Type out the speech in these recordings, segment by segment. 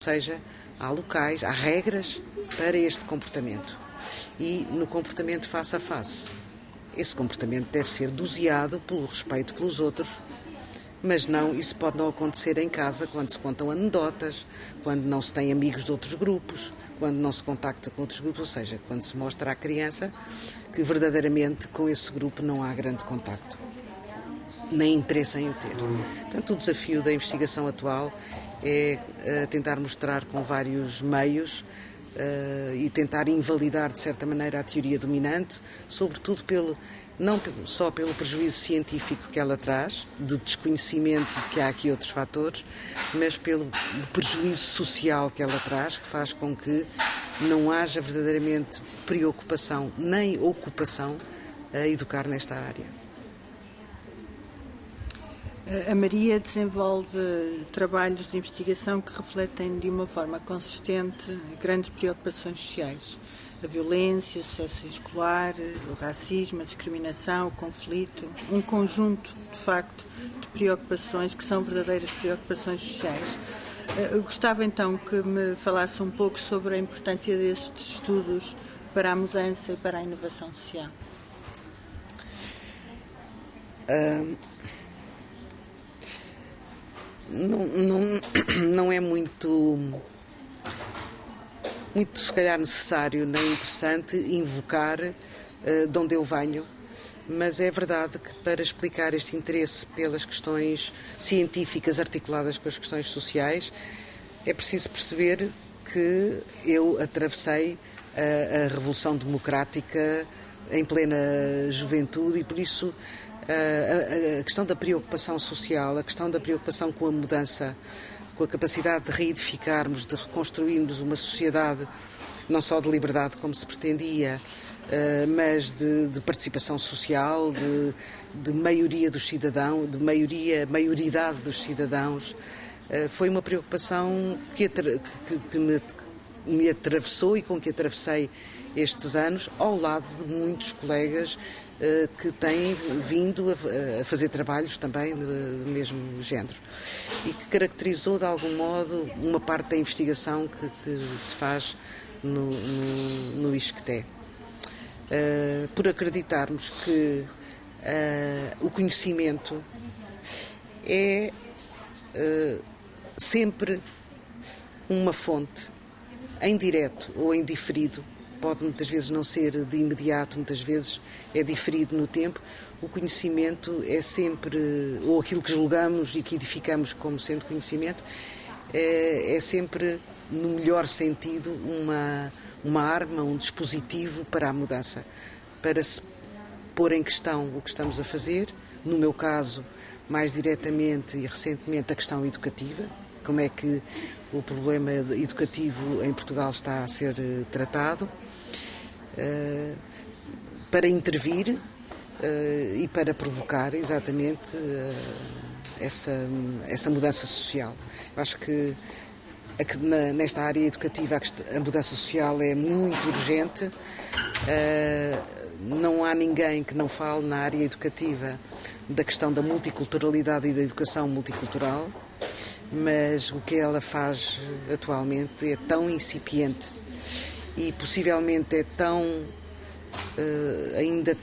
seja, há locais, há regras para este comportamento. E no comportamento face a face, esse comportamento deve ser doseado pelo respeito pelos outros, mas não, isso pode não acontecer em casa, quando se contam anedotas, quando não se tem amigos de outros grupos, quando não se contacta com outros grupos, ou seja, quando se mostra à criança que verdadeiramente com esse grupo não há grande contacto, nem interesse em o ter. Portanto, o desafio da investigação atual é tentar mostrar com vários meios e tentar invalidar, de certa maneira, a teoria dominante, sobretudo não só pelo prejuízo científico que ela traz, de desconhecimento de que há aqui outros fatores, mas pelo prejuízo social que ela traz, que faz com que não haja verdadeiramente preocupação nem ocupação a educar nesta área. A Maria desenvolve trabalhos de investigação que refletem de uma forma consistente grandes preocupações sociais. A violência, o sucesso escolar, o racismo, a discriminação, o conflito, um conjunto, de facto, de preocupações que são verdadeiras preocupações sociais. Eu gostava então que me falasse um pouco sobre a importância destes estudos para a mudança e para a inovação social. Não é muito, se calhar, necessário nem interessante invocar de onde eu venho, mas é verdade que para explicar este interesse pelas questões científicas articuladas com as questões sociais, é preciso perceber que eu atravessei a Revolução Democrática em plena juventude e, por isso, a questão da preocupação social, a questão da preocupação com a mudança, com a capacidade de reedificarmos, de reconstruirmos uma sociedade não só de liberdade como se pretendia, mas de participação social, de maioria dos cidadãos, de maioridade dos cidadãos, foi uma preocupação que me atravessou e com que atravessei estes anos, ao lado de muitos colegas que têm vindo a fazer trabalhos também do mesmo género e que caracterizou de algum modo uma parte da investigação que se faz no ISCTE. Por acreditarmos que o conhecimento é sempre uma fonte, em direto ou em diferido, pode muitas vezes não ser de imediato, muitas vezes é diferido no tempo. O conhecimento é sempre, ou aquilo que julgamos e que edificamos como sendo conhecimento, é sempre, no melhor sentido, uma arma, um dispositivo para a mudança, para se pôr em questão o que estamos a fazer, no meu caso, mais diretamente e recentemente, a questão educativa, como é que o problema educativo em Portugal está a ser tratado, para intervir e para provocar exatamente essa mudança social. Eu acho que nesta área educativa a mudança social é muito urgente. Não há ninguém que não fale na área educativa da questão da multiculturalidade e da educação multicultural, mas o que ela faz atualmente é tão incipiente e possivelmente é tão ainda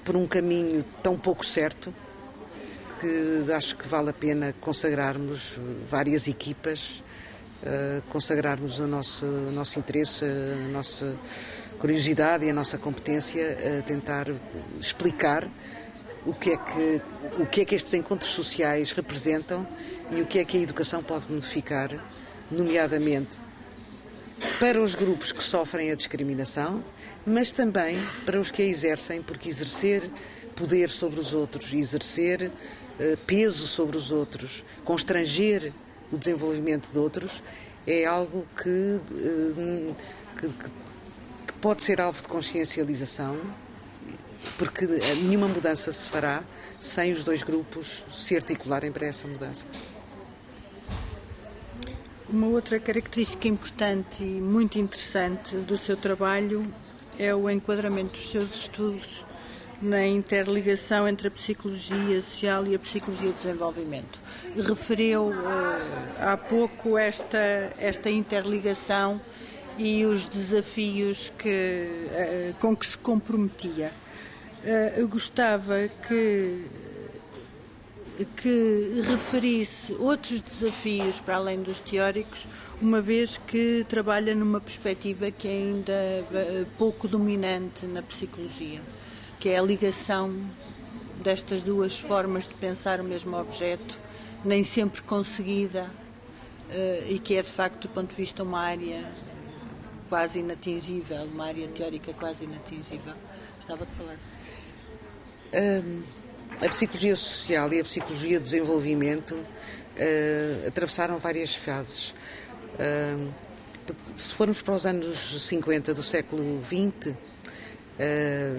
por um caminho tão pouco certo que acho que vale a pena consagrarmos várias equipas, consagrarmos o nosso interesse, a nossa curiosidade e a nossa competência a tentar explicar o que é que estes encontros sociais representam e o que é que a educação pode modificar, nomeadamente para os grupos que sofrem a discriminação, mas também para os que a exercem, porque exercer poder sobre os outros, exercer peso sobre os outros, constranger o desenvolvimento de outros, é algo que pode ser alvo de consciencialização, porque nenhuma mudança se fará sem os dois grupos se articularem para essa mudança. Uma outra característica importante e muito interessante do seu trabalho é o enquadramento dos seus estudos na interligação entre a psicologia social e a psicologia do desenvolvimento. Referiu há pouco esta interligação e os desafios com que se comprometia. Eu gostava que referisse outros desafios para além dos teóricos, uma vez que trabalha numa perspectiva que é ainda pouco dominante na psicologia, que é a ligação destas duas formas de pensar o mesmo objeto, nem sempre conseguida, e que é de facto, do ponto de vista, uma área quase inatingível, uma área teórica quase inatingível. Gostava de falar. A psicologia social e a psicologia do desenvolvimento atravessaram várias fases. Se formos para os anos 50 do século XX,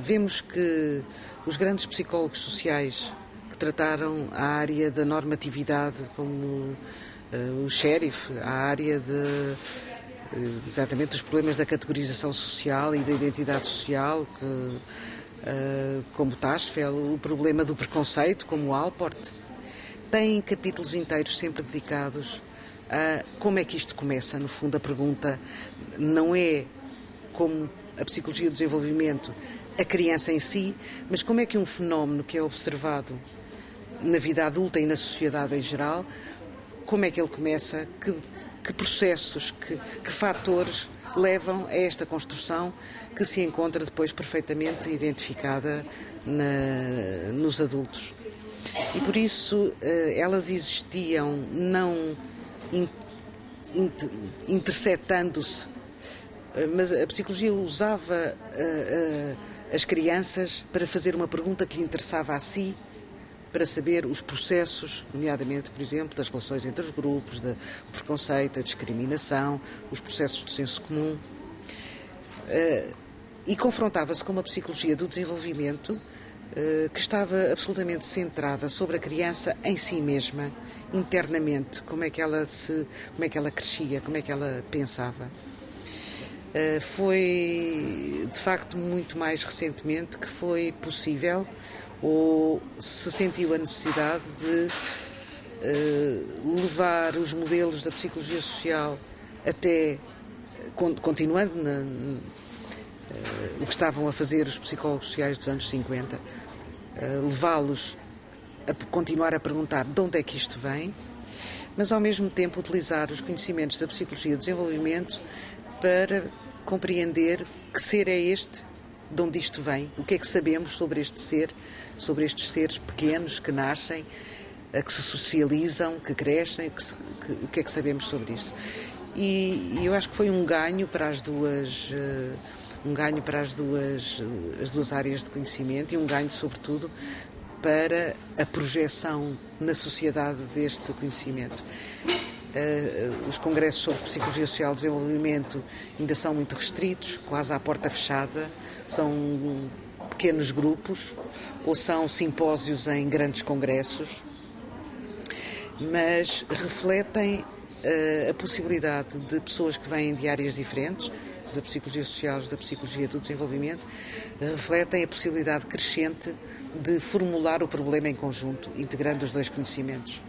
vemos que os grandes psicólogos sociais que trataram a área da normatividade, como o Sheriff, a área exatamente dos problemas da categorização social e da identidade social, como Taschfeld, o problema do preconceito, como o Alport, têm capítulos inteiros sempre dedicados a como é que isto começa. No fundo, a pergunta não é como a psicologia do desenvolvimento, a criança em si, mas como é que um fenómeno que é observado na vida adulta e na sociedade em geral, como é que ele começa, que processos, que fatores levam a esta construção que se encontra depois perfeitamente identificada nos adultos. E por isso elas existiam não interceptando-se, mas a psicologia usava as crianças para fazer uma pergunta que lhe interessava a si, para saber os processos, nomeadamente, por exemplo, das relações entre os grupos, do preconceito, a discriminação, os processos do senso comum. E confrontava-se com uma psicologia do desenvolvimento que estava absolutamente centrada sobre a criança em si mesma, internamente, como é que ela crescia, como é que ela pensava. Foi, de facto, muito mais recentemente que foi possível ou se sentiu a necessidade de levar os modelos da psicologia social até, continuando o que estavam a fazer os psicólogos sociais dos anos 50, levá-los a continuar a perguntar de onde é que isto vem, mas ao mesmo tempo utilizar os conhecimentos da psicologia do desenvolvimento para compreender que ser é este, de onde isto vem, o que é que sabemos sobre este ser, sobre estes seres pequenos que nascem, que se socializam, que crescem, o que é que sabemos sobre isto. E eu acho que foi um ganho para as duas áreas de conhecimento e um ganho, sobretudo, para a projeção na sociedade deste conhecimento. Os congressos sobre psicologia social e desenvolvimento ainda são muito restritos, quase à porta fechada, são pequenos grupos ou são simpósios em grandes congressos, mas refletem a possibilidade de pessoas que vêm de áreas diferentes, da psicologia social, da psicologia do desenvolvimento, refletem a possibilidade crescente de formular o problema em conjunto, integrando os dois conhecimentos.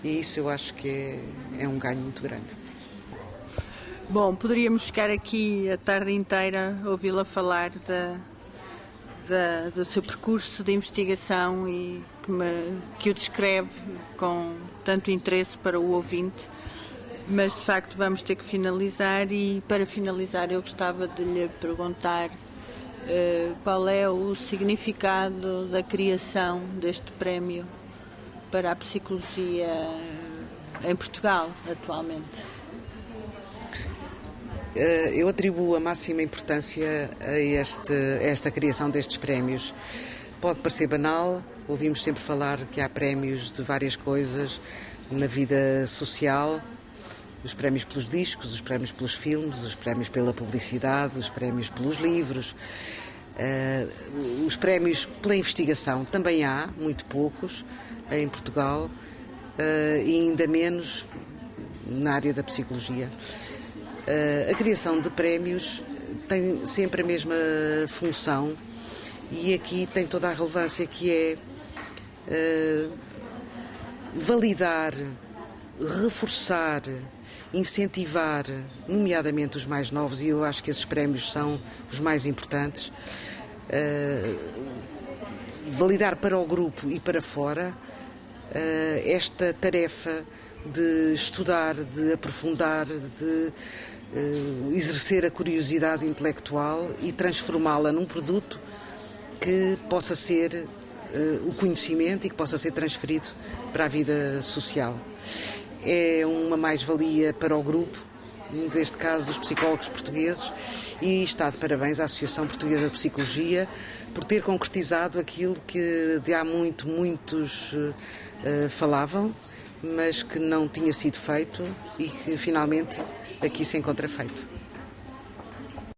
E isso eu acho que é um ganho muito grande. Bom, poderíamos ficar aqui a tarde inteira a ouvi-la falar do seu percurso de investigação e que o descreve com tanto interesse para o ouvinte, mas de facto vamos ter que finalizar e para finalizar eu gostava de lhe perguntar qual é o significado da criação deste prémio para a psicologia em Portugal atualmente. Eu atribuo a máxima importância a esta criação destes prémios. Pode parecer banal, ouvimos sempre falar que há prémios de várias coisas na vida social, os prémios pelos discos, os prémios pelos filmes, os prémios pela publicidade, os prémios pelos livros, os prémios pela investigação. Também há, muito poucos, em Portugal, e ainda menos na área da psicologia. A criação de prémios tem sempre a mesma função, e aqui tem toda a relevância, que é validar, reforçar, incentivar, nomeadamente os mais novos, e eu acho que esses prémios são os mais importantes, validar para o grupo e para fora esta tarefa de estudar, de aprofundar, de exercer a curiosidade intelectual e transformá-la num produto que possa ser o conhecimento e que possa ser transferido para a vida social. É uma mais-valia para o grupo, neste caso dos psicólogos portugueses, e está de parabéns à Associação Portuguesa de Psicologia por ter concretizado aquilo que de há muitos falavam, mas que não tinha sido feito e que finalmente aqui se encontra feito.